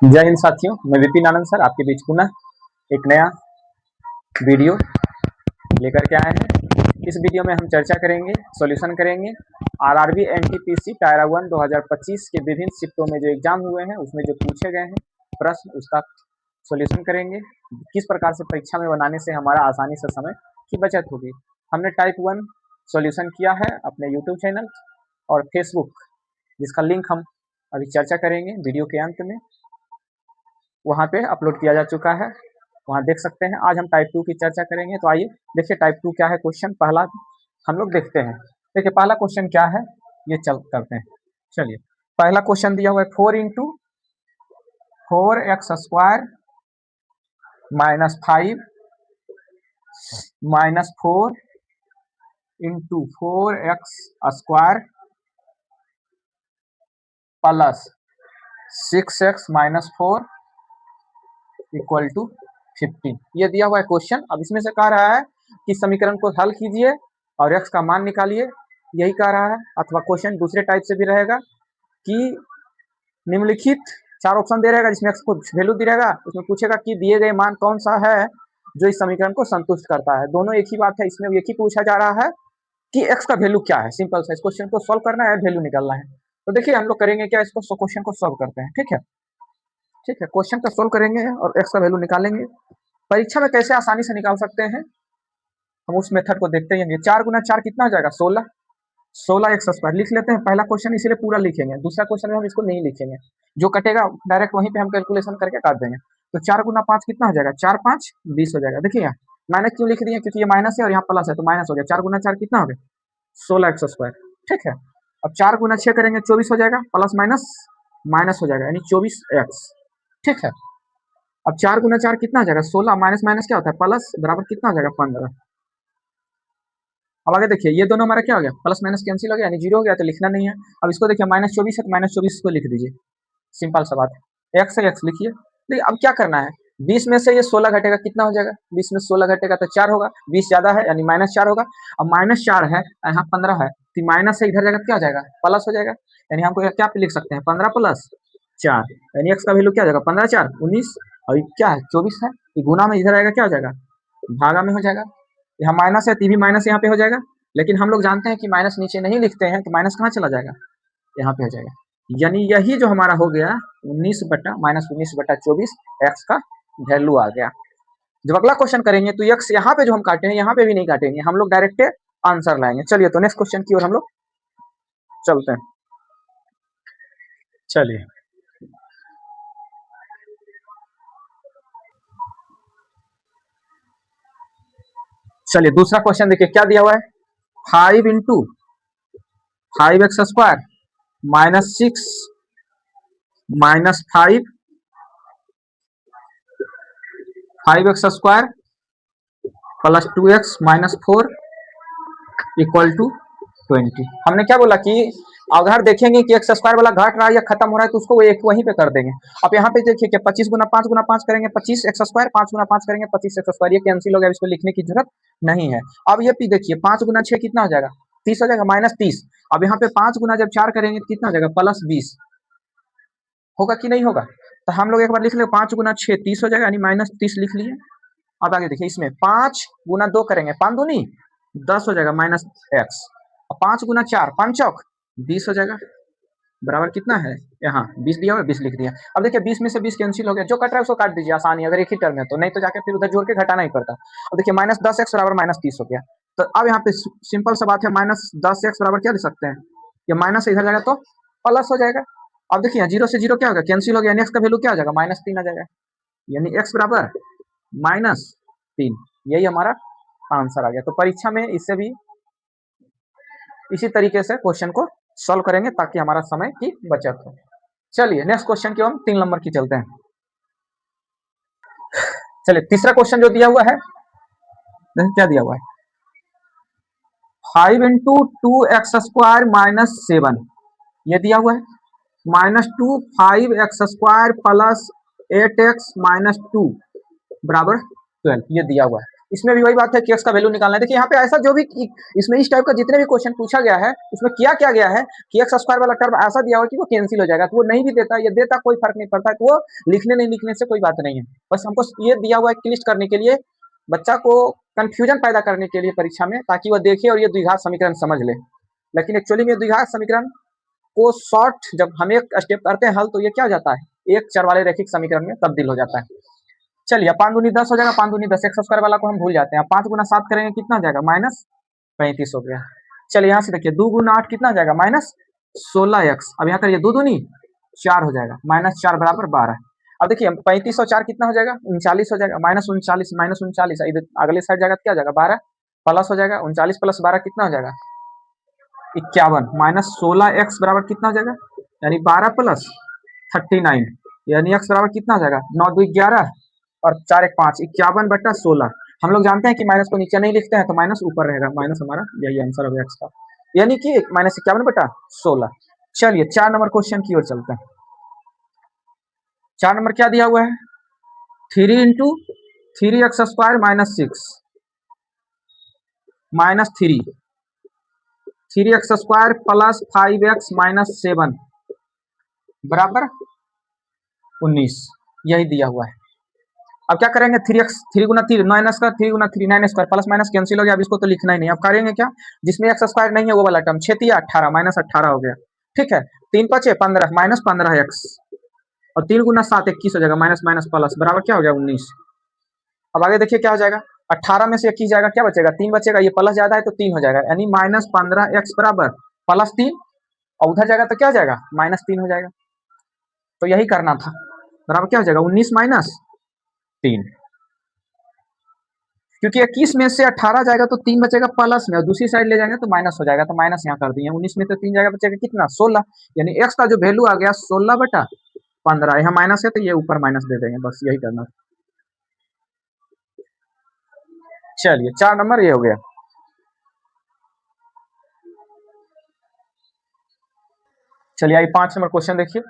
जय हिंद साथियों, मैं विपिन आनंद सर आपके बीच पुनः एक नया वीडियो लेकर के आए हैं। इस वीडियो में हम चर्चा करेंगे, सॉल्यूशन करेंगे आरआरबी एनटीपीसी टायर 1 2025 के विभिन्न शिफ्टों में जो एग्जाम हुए हैं उसमें जो पूछे गए हैं प्रश्न, उसका सॉल्यूशन करेंगे। किस प्रकार से परीक्षा में बनाने से हमारा आसानी से समय की बचत होगी। हमने टाइप 1 सॉल्यूशन किया है अपने यूट्यूब चैनल और फेसबुक, जिसका लिंक हम अभी चर्चा करेंगे वीडियो के अंत में, वहाँ पे अपलोड किया जा चुका है, वहाँ देख सकते हैं। आज हम टाइप 2 की चर्चा करेंगे, तो आइए देखिए टाइप 2 क्या है। क्वेश्चन पहला हम लोग देखते हैं। देखिए पहला क्वेश्चन क्या है ये चल करते हैं। चलिए पहला क्वेश्चन दिया हुआ है 4 into 4x square -5 -4 into 4x square plus 6x -4 equal to 15। ये दिया हुआ है क्वेश्चन। अब इसमें से कह रहा है कि समीकरण को हल कीजिए और x का मान निकालिए, यही कह रहा है। अथवा क्वेश्चन दूसरे टाइप से भी रहेगा कि निम्नलिखित चार ऑप्शन दे रहेगा जिसमें x को वैल्यू दी रहेगा, उसमें पूछेगा कि दिए गए मान कौन सा है जो इस समीकरण को संतुष्ट करता है। दोनों एक ही बात है, इसमें एक ही पूछा जा रहा है कि x का वैल्यू क्या है। सिंपल सा इस क्वेश्चन को सॉल्व करना है, वैल्यू निकालना है। तो देखिए हम लोग करेंगे क्या, इसको क्वेश्चन को सॉल्व करते हैं। ठीक है, क्वेश्चन का सोल्व करेंगे और x का वैल्यू निकालेंगे। परीक्षा में कैसे आसानी से निकाल सकते हैं हम उस मेथड को देखते हैं। 4 गुना 4 कितना हो जाएगा 16, 16x स्क्वायर लिख लेते हैं। पहला क्वेश्चन इसीलिए पूरा लिखेंगे, दूसरा क्वेश्चन में हम इसको नहीं लिखेंगे, जो कटेगा डायरेक्ट वहीं पे हम कैलकुलेशन करके काट देंगे। तो 4 गुना 5 कितना हो जाएगा 4 5 20 हो जाएगा। देखिए यहाँ माइनस क्यों लिख दिए, क्योंकि ये माइनस है और यहाँ प्लस है तो माइनस हो गया। 4 गुना 4 कितना हो गया 16x स्क्वायर। ठीक है, अब 4 गुना 6 करेंगे 24 हो जाएगा, प्लस माइनस माइनस हो जाएगा यानी 24x। ठीक है, अब 4 गुना 4 कितना हो जाएगा 16, माइनस माइनस क्या होता है प्लस, बराबर कितना हो जाएगा 15। अब आगे देखिए ये दोनों हमारा क्या हो गया, प्लस माइनस कैंसिल हो गया यानी 0 हो गया, तो लिखना नहीं है। अब इसको देखिए -24 है तो -24 को लिख दीजिए, सिंपल सा बात है। x है x लिखिए। देखिए अब क्या करना है, 20 में से ये 16 घटेगा कितना हो जाएगा, 20 में 16 घटेगा तो 4 होगा, 20 ज्यादा है यानी -4 होगा। अब -4 है यहाँ 15 है तो माइनस से इधर जाएगा क्या हो जाएगा प्लस हो जाएगा, यानी हमको क्या लिख सकते हैं 15 प्लस 4, यानी x का वैल्यू क्या हो जाएगा 15 4 19, और क्या है 24 है। ये गुना में इधर आएगा क्या हो जाएगा भागा में हो जाएगा। यहाँ माइनस है तो भी माइनस यहाँ पे हो जाएगा, लेकिन हम लोग जानते हैं कि माइनस नीचे नहीं लिखते हैं, तो माइनस कहाँ चला जाएगा यहाँ पे हो जाएगा। यानी यही जो हमारा हो गया 19/-24 एक्स का वैल्यू आ गया। जब अगला क्वेश्चन करेंगे तो एक्स यहाँ पे जो हम काटे हैं यहाँ पे भी नहीं काटेंगे, हम लोग डायरेक्ट आंसर लाएंगे। चलिए तो नेक्स्ट क्वेश्चन की ओर हम लोग चलते हैं। चलिए दूसरा क्वेश्चन देखिए क्या दिया हुआ है, 5 into 5x square -6 5x square plus 2x -4 equal to 20। हमने क्या बोला कि अगर देखेंगे कि एक्स स्क्वायर वाला घट रहा है या खत्म हो रहा है तो उसको एक वहीं पे कर देंगे। अब यहाँ पे देखिए कि 25 गुना 5 गुना 5 करेंगे 25 एक्स स्क्वायर, 5 गुना 5 करेंगे 25 एक्स स्क्वायर, ये कैंसिल हो गया, इसको लिखने की जरूरत नहीं है। अब ये देखिए 5 गुना 6 कितना हो जाएगा 30 हो जाएगा -30। अब यहाँ पे 5 गुना जब 4 करेंगे तो कितना हो जाएगा +20 होगा कि नहीं होगा, तो हम लोग एक बार लिख ले 5 गुना 6 30 हो जाएगा यानी -30 लिख लिए। अब आगे देखिए इसमें 5 गुना 2 करेंगे 5 दूनी 10 हो जाएगा -x, 5 गुना 4 5 चौक 20 हो जाएगा, बराबर कितना है यहाँ 20 दिया हुआ 20 लिख दिया। अब देखिए 20 में से 20 कैंसिल हो गया, जो कट रहा है उसको काट दीजिए, आसानी अगर एक ही टर्म है तो, नहीं तो जाके फिर उधर जोड़ के घटाना ही पड़ता। अब देखिए -10x बराबर -30 हो गया, तो अब यहाँ पे सिंपल सा बात है -10x बराबर क्या लिख सकते हैं, ये माइनस से इधर जाएगा तो प्लस हो जाएगा। अब देखिए 0 से 0 क्या होगा कैंसिल हो गया, एक्स का वैल्यू क्या हो जाएगा -3 आ जाएगा, यानी x बराबर -3। यही हमारा आंसर आ गया। तो परीक्षा में इससे भी इसी तरीके से क्वेश्चन को सॉल्व करेंगे ताकि हमारा समय की बचत हो। चलिए नेक्स्ट क्वेश्चन की हम 3 नंबर की चलते हैं। चलिए तीसरा क्वेश्चन जो दिया हुआ है क्या दिया हुआ है, 5 इंटू 2x स्क्वायर -7 ये दिया हुआ है, -2 5x स्क्वायर प्लस 8x -2 बराबर 12 ये दिया हुआ है। इसमें भी वही बात है कि x का वैल्यू निकालना है। देखिए यहाँ पे ऐसा जो भी इसमें इस टाइप का जितने भी क्वेश्चन पूछा गया है उसमें किया क्या गया है कि एक्स स्क्वायर वाला टर्म ऐसा दिया हुआ कि वो कैंसिल हो जाएगा, तो वो नहीं भी देता या देता कोई फर्क नहीं पड़ता है, तो वो लिखने नहीं लिखने से कोई बात नहीं है। बस हमको ये दिया हुआ है क्लिस्ट करने के लिए, बच्चा को कंफ्यूजन पैदा करने के लिए परीक्षा में, ताकि वह देखे और ये द्विघात समीकरण समझ ले। लेकिन एक्चुअली में द्विघात समीकरण को शॉर्ट जब हम एक स्टेप करते हैं हल, तो ये क्या हो जाता है, एक चर वाले रैखिक समीकरण में तब्दील हो जाता है। चलिए 5 दूनी 10 हो जाएगा, 5 दूनी 10, एक्स स्क्वायर वाला को हम भूल जाते हैं। 5 गुना 7 करेंगे कितना हो जाएगा, -35 हो गया। चलिए यहाँ से देखिए 2 गुना 8 कितना हो जाएगा, -16x। अब यहाँ करिए 2 दूनी 4 हो जाएगा, -4 बराबर 12। अब देखिए 35 और 4 कितना हो जाएगा, 39 हो जाएगा, -39 -39 इधर अगले साइड जाएगा तो क्या हो जाएगा 12 प्लस हो जाएगा, 39 प्लस 12 कितना हो जाएगा 51, -16x बराबर कितना हो जाएगा, यानी 12 प्लस 39, यानी x बराबर कितना हो जाएगा 9 2 11 और 4 1 5, 51/16। हम लोग जानते हैं कि माइनस को नीचे नहीं लिखते हैं, तो माइनस ऊपर रहेगा, माइनस हमारा यही आंसर हो गया x का, यानी कि -51/16। चलिए 4 नंबर क्वेश्चन की ओर चलते हैं। 4 नंबर क्या दिया हुआ है, 3 into 3x² -6 -3x² plus 5x -7 बराबर 19, यही दिया हुआ है। अब क्या करेंगे, 3 गुना 3 9 स्क्वायर, 3 गुना 3 9 स्क्वायर, प्लस माइनस कैंसिल हो गया, अब इसको तो लिखना ही नहीं। अब करेंगे क्या, जिसमें एक्स स्क्वायर नहीं है वो वाला टर्म, 6 18 -18 हो गया, ठीक है। 3 5 15 -15x और 3 गुना 7 21 हो जाएगा, माइनस माइनस प्लस बराबर क्या हो गया 19। अब आगे देखिए क्या हो जाएगा, 18 में से 21 जाएगा, क्या बचेगा 3 बचेगा, ये प्लस ज्यादा है तो 3 हो जाएगा, यानी -15x बराबर +3, और उधर जाएगा तो क्या हो जाएगा -3 हो जाएगा। तो यही करना था, बराबर क्या हो जाएगा 19 -3, क्योंकि 21 में से 18 जाएगा तो 3 बचेगा प्लस में, और दूसरी साइड ले जाएंगे तो माइनस हो जाएगा, तो माइनस यहाँ कर दिए। 19 में से 3 जाएगा, बचेगा कितना 16, यानी x का जो वैल्यू आ गया 16/15, यहाँ माइनस है तो ये ऊपर माइनस दे देंगे, बस यही करना। चलिए 4 नंबर ये हो गया। चलिए आइए 5 नंबर क्वेश्चन देखिए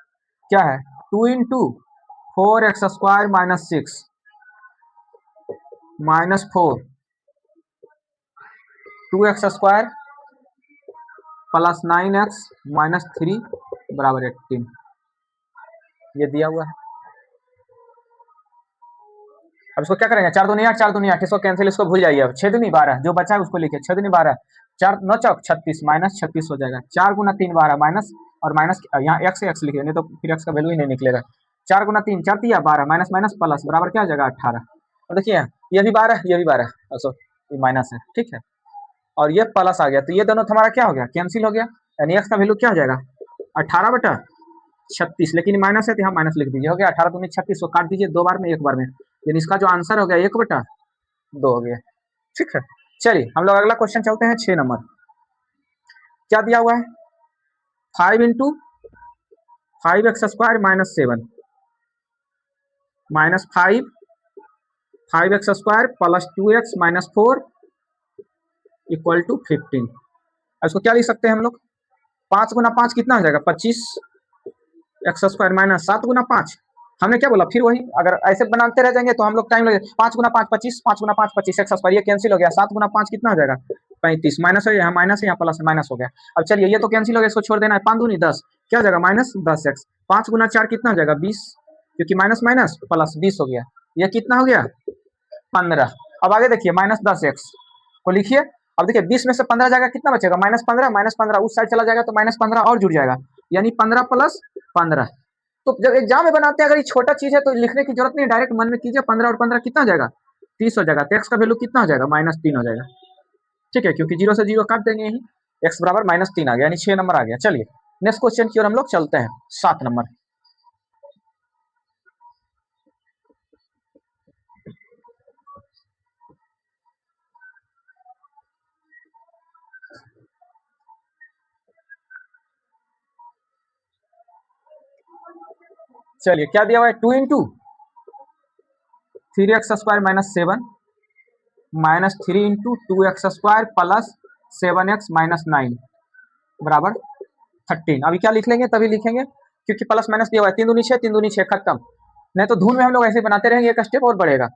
क्या है, 2 into 4x² -6 -4 2x² plus 9x -3 बराबर 18, ये दिया हुआ है। अब इसको क्या करेंगे, 4 दूनी 8 4 दूनी 8, इसको कैंसिल, इसको भूल जाइए। अब 6 दूनी 12, जो बचा है उसको लिखिए, 6 दूनी 12, 4 9 चौक 36 -36 हो जाएगा, 4 गुना 3 12 माइनस, और माइनस यहाँ x से x लिखिए, नहीं तो फिर x का वैल्यू ही नहीं निकलेगा। 4 गुना 3 4 3 12 माइनस माइनस प्लस बराबर क्या हो जाएगा 18। और देखिए ये भी 12 ये भी 12, ये माइनस है, ठीक है, और ये प्लस आ गया, तो ये दोनों हमारा क्या हो गया कैंसिल हो गया, यानी x का वैल्यू क्या हो जाएगा 18/36, लेकिन माइनस है तो यहाँ माइनस लिख दीजिए, हो गया 18 दूनी 36, को काट दीजिए 2 बार में 1 बार में, यानी इसका जो आंसर हो गया 1/2 हो गया, ठीक है। चलिए हम लोग अगला क्वेश्चन चलते हैं, 6 नंबर क्या दिया हुआ है, 5 into 5x² -7 -5x² plus 2x -4 = 15। अब इसको क्या लिख सकते हैं हम लोग, 5 गुना 5 कितना हो जाएगा 25, x² माइनस 7 गुना 5, हमने क्या बोला, फिर वही अगर ऐसे बनाते रह जाएंगे तो हम लोग टाइम लगेगा। 5 गुना 5 25, 5 गुना 5 25, x², ये कैंसिल हो गया, 7 गुना 5 कितना हो जाएगा 35, माइनस है यहाँ माइनस है यहाँ प्लस माइनस हो गया। अब चलिए ये तो कैंसिल हो गया, इसको छोड़ देना है, 5 दूनी 10 क्या हो जाएगा -10x, 5 गुना 4 कितना हो जाएगा 20, क्योंकि माइनस माइनस प्लस 20 हो गया, ये कितना हो गया 15। अब आगे देखिए -10x को लिखिए, अब देखिए 20 में से 15 जाएगा कितना बचेगा -15 उस साइड चला जाएगा तो -15 और जुड़ जाएगा, यानी 15 + 15। तो जब एग्जाम में बनाते हैं अगर ये छोटा चीज है तो लिखने की जरूरत नहीं, डायरेक्ट मन में कीजिए, 15 और 15 कितना हो जाएगा 30 हो जाएगा, तो x का वैल्यू कितना हो जाएगा -3 हो जाएगा, ठीक है, क्योंकि 0 से 0 काट देंगे यही, x बराबर -3 आ गया, यानी 6 नंबर आ गया। चलिए नेक्स्ट क्वेश्चन की ओर हम लोग चलते हैं, 7 नंबर। चलिए क्या दिया हुआ है, 2 into 3x² -7 -3 into 2x² plus 7x -9 बराबर 13। अभी क्या लिख लेंगे, तभी लिखेंगे क्योंकि प्लस माइनस दिया हुआ है, 3 दूनी 6 3 दूनी 6 खत्म, नहीं तो धूल में हम लोग ऐसे बनाते रहेंगे, एक स्टेप और बढ़ेगा।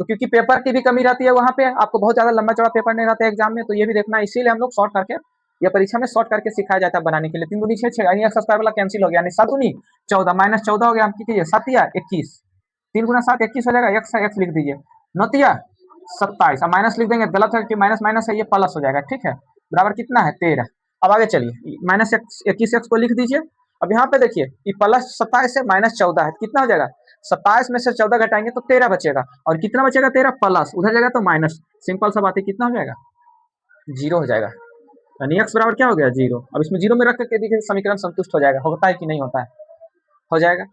तो क्योंकि पेपर की भी कमी रहती है वहाँ पे, आपको बहुत ज़्यादा लंबा चौड़ा पेपर नहीं रहता है एग्जाम में, तो ये भी देखना, इसीलिए हम लोग शॉर्ट करके या परीक्षा में शॉर्ट करके सिखाया जाता है बनाने के लिए। 3 दूनी 6 6 यानी एक्स स्क्वायर वाला कैंसिल हो गया, यानी 7 दूनी 14 माइनस 14 हो गया, हम कीजिए 7 या 21, 3 गुना 7 21 हो जाएगा, एक्स लिख दीजिए, 9 तिया 27, अब माइनस लिख देंगे, गलत है कि माइनस माइनस है, ये प्लस हो जाएगा, ठीक है, बराबर कितना है 13। अब आगे चलिए, माइनस 21 एक्स को लिख दीजिए। अब यहाँ पे देखिए, ये प्लस 27 है, माइनस 14 है, कितना हो जाएगा, 27 में से 14 घटाएंगे तो 13 बचेगा, और कितना बचेगा 13 प्लस, उधर जाएगा तो माइनस, सिंपल सा बात है, कितना हो जाएगा 0 हो जाएगा, यानी एक्स बराबर क्या हो गया 0। अब इसमें 0 में रख करके देखिए समीकरण संतुष्ट हो जाएगा, होता है कि नहीं होता है, हो जाएगा।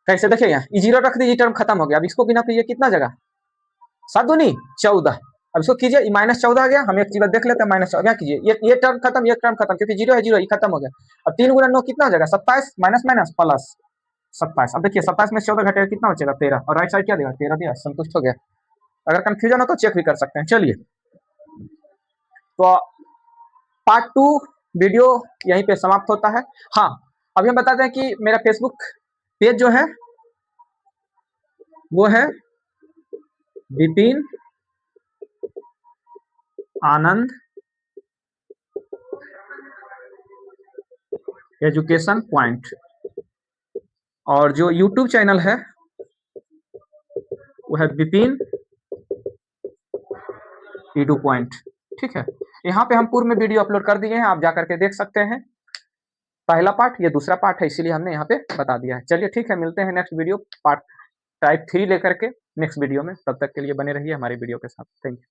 कैसे देखिए, यहाँ ये 0 रख दीजिए, टर्म खत्म हो गया। अब इसको बिना कीजिए, कितना जगह 7 दूनी 14, अब इसको कीजिए, माइनस 14 आ गया, हम एक चीज देख लेते हैं, माइनस 14 कीजिए, ये टर्म खत्म, ये टर्म खत्म, क्योंकि 0 है 0, ये खत्म हो गया। अब 3 गुना 9 कितना हो जाएगा 27, माइनस माइनस प्लस 27। अब देखिए 27 में 14 घटेगा, कितना बचेगा 13, और राइट साइड क्या देगा 13 दिया, संतुष्ट हो गया। अगर कंफ्यूजन हो तो चेक भी कर सकते हैं। चलिए, तो पार्ट 2 वीडियो यहीं पे समाप्त होता है। हाँ, अभी हम बताते हैं कि मेरा फेसबुक पेज जो है वो है विपिन आनंद एजुकेशन पॉइंट, और जो यूट्यूब चैनल है वो है विपिन ईडू पॉइंट, ठीक है। यहाँ पे हम पूर्व में वीडियो अपलोड कर दिए हैं, आप जा करके देख सकते हैं। पहला पार्ट, ये दूसरा पार्ट है, इसीलिए हमने यहाँ पे बता दिया है। चलिए ठीक है, मिलते हैं नेक्स्ट वीडियो पार्ट टाइप 3 लेकर के नेक्स्ट वीडियो में, तब तक के लिए बने रहिए हमारी वीडियो के साथ। Thank you.